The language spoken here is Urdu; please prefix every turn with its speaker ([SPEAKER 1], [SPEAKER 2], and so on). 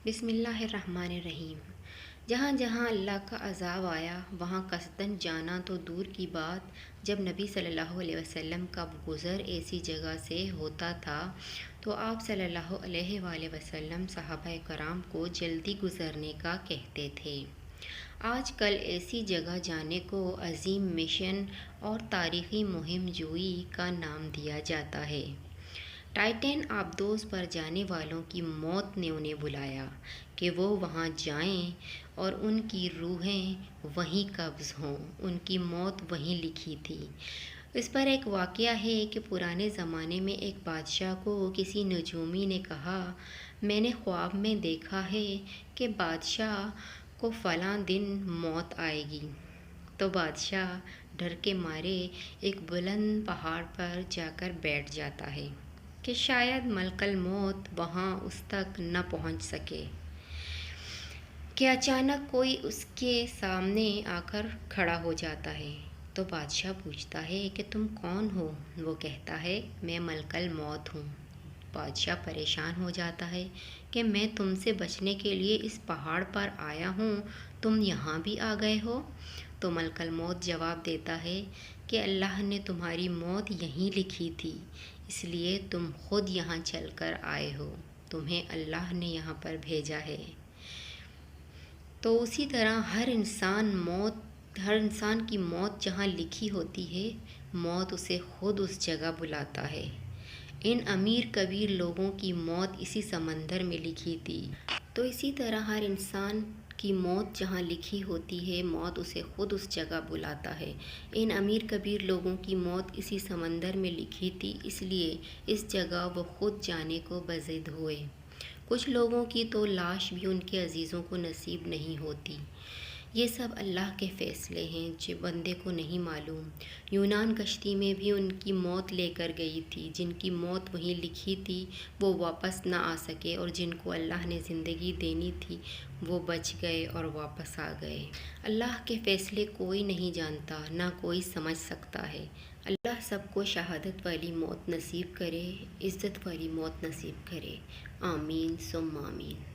[SPEAKER 1] بسم اللہ الرحمن الرحیم۔ جہاں جہاں اللہ کا عذاب آیا وہاں قصداً جانا تو دور کی بات، جب نبی صلی اللہ علیہ وسلم کا گزر ایسی جگہ سے ہوتا تھا تو آپ صلی اللہ علیہ وآلہ وسلم صحابہ کرام کو جلدی گزرنے کا کہتے تھے۔ آج کل ایسی جگہ جانے کو عظیم مشن اور تاریخی مہم جوئی کا نام دیا جاتا ہے۔ ٹائٹن آبدوز پر جانے والوں کی موت نے انہیں بلایا کہ وہ وہاں جائیں اور ان کی روحیں وہیں قبض ہوں۔ ان کی موت وہیں لکھی تھی۔ اس پر ایک واقعہ ہے کہ پرانے زمانے میں ایک بادشاہ کو کسی نجومی نے کہا، میں نے خواب میں دیکھا ہے کہ بادشاہ کو فلاں دن موت آئے گی۔ تو بادشاہ ڈر کے مارے ایک بلند پہاڑ پر جا کر بیٹھ جاتا ہے کہ شاید ملک الموت وہاں اس تک نہ پہنچ سکے کہ اچانک کوئی اس کے سامنے آ کر کھڑا ہو جاتا ہے۔ تو بادشاہ پوچھتا ہے کہ تم کون ہو؟ وہ کہتا ہے میں ملک الموت ہوں۔ بادشاہ پریشان ہو جاتا ہے کہ میں تم سے بچنے کے لیے اس پہاڑ پر آیا ہوں، تم یہاں بھی آ گئے ہو؟ تو ملک الموت جواب دیتا ہے کہ اللہ نے تمہاری موت یہیں لکھی تھی، اس لیے تم خود یہاں چل کر آئے ہو، تمہیں اللہ نے یہاں پر بھیجا ہے۔ تو اسی طرح ہر انسان کی موت جہاں لکھی ہوتی ہے، موت اسے خود اس جگہ بلاتا ہے۔ ان امیر کبیر لوگوں کی موت اسی سمندر میں لکھی تھی۔ تو اسی طرح ہر انسان کی موت جہاں لکھی ہوتی ہے، موت اسے خود اس جگہ بلاتا ہے۔ ان امیر کبیر لوگوں کی موت اسی سمندر میں لکھی تھی، اس لیے اس جگہ وہ خود جانے کو بضد ہوئے۔ کچھ لوگوں کی تو لاش بھی ان کے عزیزوں کو نصیب نہیں ہوتی۔ یہ سب اللہ کے فیصلے ہیں جو بندے کو نہیں معلوم۔ یونان کشتی میں بھی ان کی موت لے کر گئی تھی، جن کی موت وہیں لکھی تھی وہ واپس نہ آ سکے، اور جن کو اللہ نے زندگی دینی تھی وہ بچ گئے اور واپس آ گئے۔ اللہ کے فیصلے کوئی نہیں جانتا، نہ کوئی سمجھ سکتا ہے۔ اللہ سب کو شہادت والی موت نصیب کرے، عزت والی موت نصیب کرے۔ آمین ثم آمین۔